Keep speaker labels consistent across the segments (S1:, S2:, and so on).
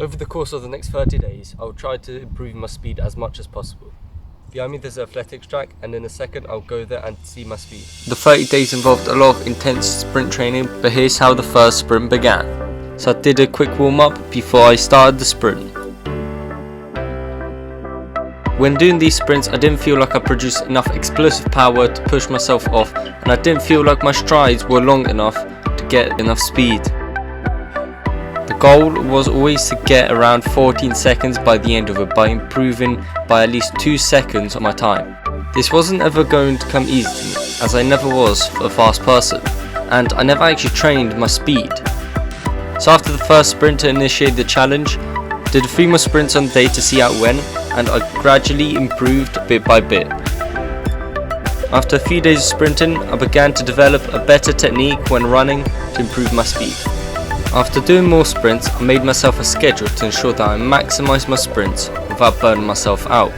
S1: Over the course of the next 30 days, I will try to improve my speed as much as possible. Behind me there's an athletics track, and in a second I'll go there and see my speed. The 30 days involved a lot of intense sprint training, but here's how the first sprint began. So I did a quick warm up before I started the sprint. When doing these sprints, I didn't feel like I produced enough explosive power to push myself off, and I didn't feel like my strides were long enough to get enough speed. The goal was always to get around 14 seconds by the end of it by improving by at least 2 seconds on my time. This wasn't ever going to come easy to me, as I never was a fast person, and I never actually trained my speed. So after the first sprint to initiate the challenge, did a few more sprints on the day to see how it went, and I gradually improved bit by bit. After a few days of sprinting, I began to develop a better technique when running to improve my speed. After doing more sprints, I made myself a schedule to ensure that I maximised my sprints without burning myself out.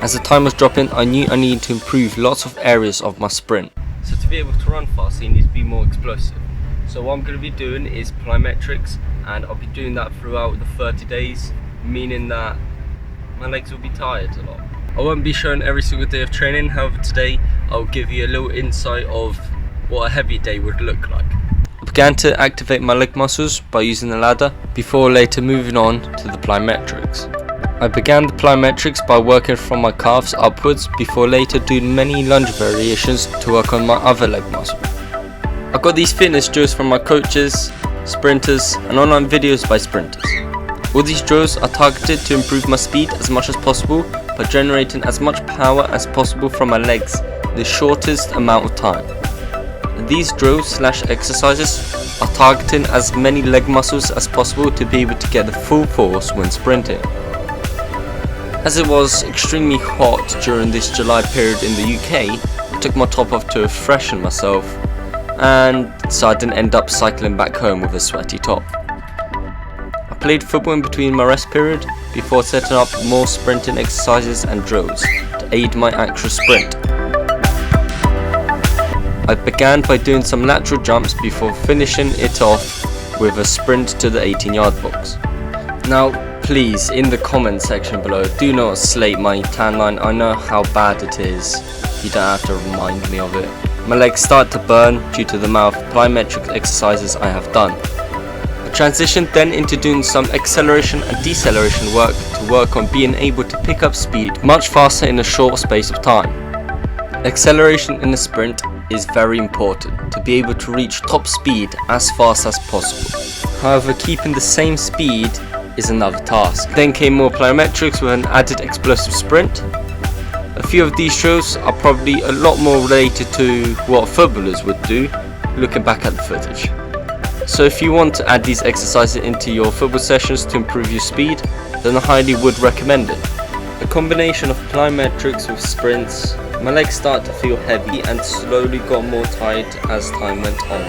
S1: As the time was dropping, I knew I needed to improve lots of areas of my sprint. So to be able to run fast, you need to be more explosive. So what I'm going to be doing is plyometrics, and I'll be doing that throughout the 30 days, meaning that my legs will be tired a lot. I won't be showing every single day of training, however today I'll give you a little insight of what a heavy day would look like. I began to activate my leg muscles by using the ladder, before later moving on to the plyometrics. I began the plyometrics by working from my calves upwards, before later doing many lunge variations to work on my other leg muscle. I got these fitness drills from my coaches, sprinters, and online videos by sprinters. All these drills are targeted to improve my speed as much as possible by generating as much power as possible from my legs in the shortest amount of time. And these drills/exercises are targeting as many leg muscles as possible to be able to get the full force when sprinting. As it was extremely hot during this July period in the UK, I took my top off to freshen myself, and so I didn't end up cycling back home with a sweaty top. I played football in between my rest period before setting up more sprinting exercises and drills to aid my actual sprint. I began by doing some lateral jumps before finishing it off with a sprint to the 18-yard box. Now please, in the comment section below, do not slate my tan line. I know how bad it is, you don't have to remind me of it. My legs start to burn due to the amount of plyometric exercises I have done. I transitioned then into doing some acceleration and deceleration work to work on being able to pick up speed much faster in a short space of time. Acceleration in a sprint is very important to be able to reach top speed as fast as possible. However, keeping the same speed is another task. Then came more plyometrics with an added explosive sprint. A few of these drills are probably a lot more related to what footballers would do, looking back at the footage. So if you want to add these exercises into your football sessions to improve your speed, then I highly would recommend it. A combination of plyometrics with sprints, my legs started to feel heavy and slowly got more tired as time went on.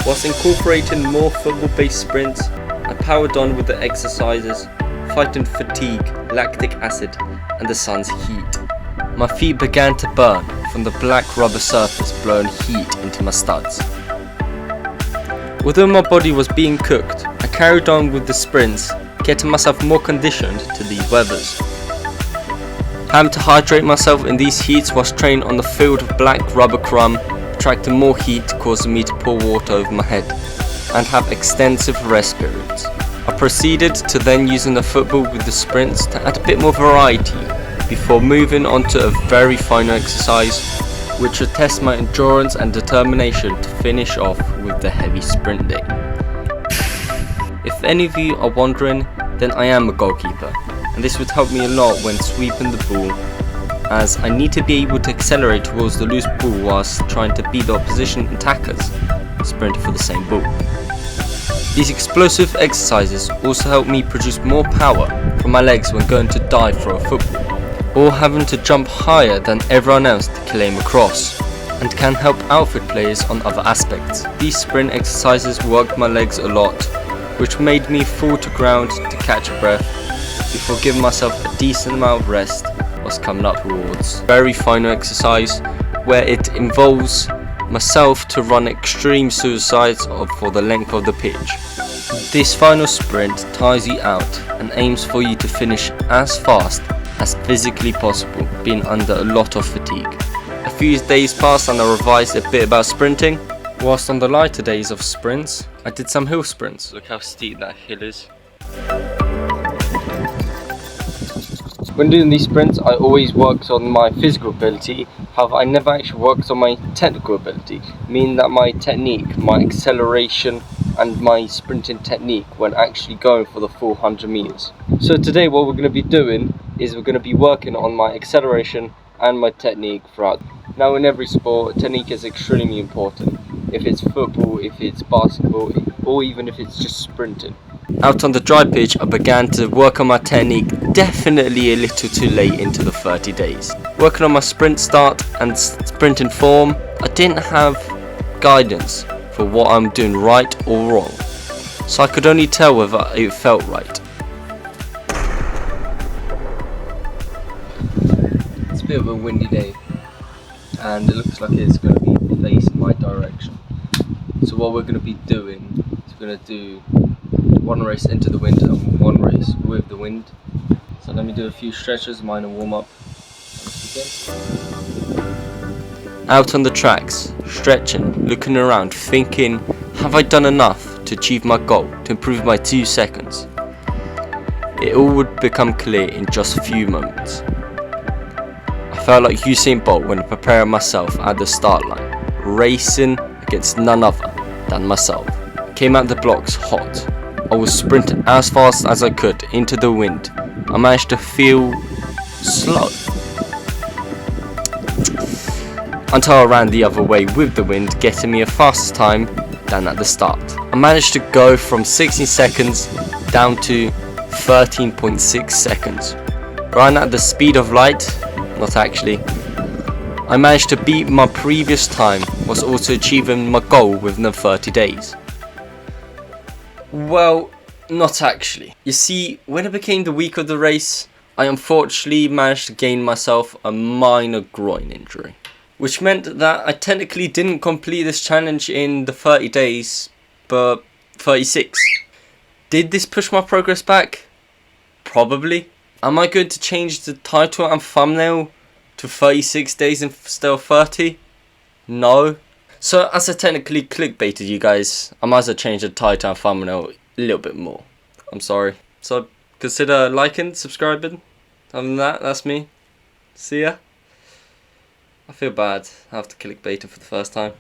S1: Whilst incorporating more football-based sprints, I powered on with the exercises, fighting fatigue, lactic acid, and the sun's heat. My feet began to burn from the black rubber surface blowing heat into my studs. Although my body was being cooked, I carried on with the sprints, getting myself more conditioned to these weathers. Having to hydrate myself in these heats whilst training on the field of black rubber crumb, attracting more heat, causing me to pour water over my head and have extensive rest periods. I proceeded to then using the football with the sprints to add a bit more variety before moving on to a very final exercise which would test my endurance and determination to finish off with the heavy sprint day. If any of you are wondering, then I am a goalkeeper, and this would help me a lot when sweeping the ball, as I need to be able to accelerate towards the loose ball whilst trying to beat the opposition attackers sprinting for the same ball. These explosive exercises also help me produce more power from my legs when going to dive for a football, or having to jump higher than everyone else to claim a cross, and can help outfit players on other aspects. These sprint exercises worked my legs a lot, which made me fall to ground to catch a breath before giving myself a decent amount of rest whilst coming up towards a very final exercise where it involves myself to run extreme suicides for the length of the pitch. This final sprint tires you out and aims for you to finish as fast as physically possible, being under a lot of fatigue. A few days passed and I revised a bit about sprinting. Whilst on the lighter days of sprints, I did some hill sprints. Look how steep that hill is. When doing these sprints, I always worked on my physical ability. However, I never actually worked on my technical ability, meaning that my technique, my acceleration and my sprinting technique when actually going for the full 100 meters. So today what we're going to be doing is we're going to be working on my acceleration and my technique throughout. Now in every sport, technique is extremely important. If it's football, if it's basketball, or even if it's just sprinting. Out on the dry pitch, I began to work on my technique definitely a little too late into the 30 days. Working on my sprint start and sprinting form, I didn't have guidance for what I'm doing right or wrong, so I could only tell whether it felt right. It's a bit of a windy day and it looks like it's going to be facing my direction. So what we're going to be doing is we're going to do one race into the wind and one race with the wind. So let me do a few stretches, minor warm up. Out on the tracks, stretching, looking around, thinking, have I done enough to achieve my goal, to improve my 2 seconds? It all would become clear in just a few moments. I felt like Usain Bolt when preparing myself at the start line, racing against none other than myself. Came out the blocks hot. I was sprinting as fast as I could into the wind. I managed to feel slow until I ran the other way with the wind, getting me a faster time than at the start. I managed to go from 16 seconds down to 13.6 seconds. Ran at the speed of light, not actually. I managed to beat my previous time, whilst also achieving my goal within 30 days. Well, not actually. You see, when it became the week of the race, I unfortunately managed to gain myself a minor groin injury, which meant that I technically didn't complete this challenge in the 30 days, but 36. Did this push my progress back? Probably. Am I going to change the title and thumbnail to 36 days instead of 30? No. So as I technically clickbaited you guys, I might as well change the title and thumbnail a little bit more. I'm sorry. So consider liking, subscribing. Other than that, that's me. See ya. I feel bad after clickbaiting for the first time.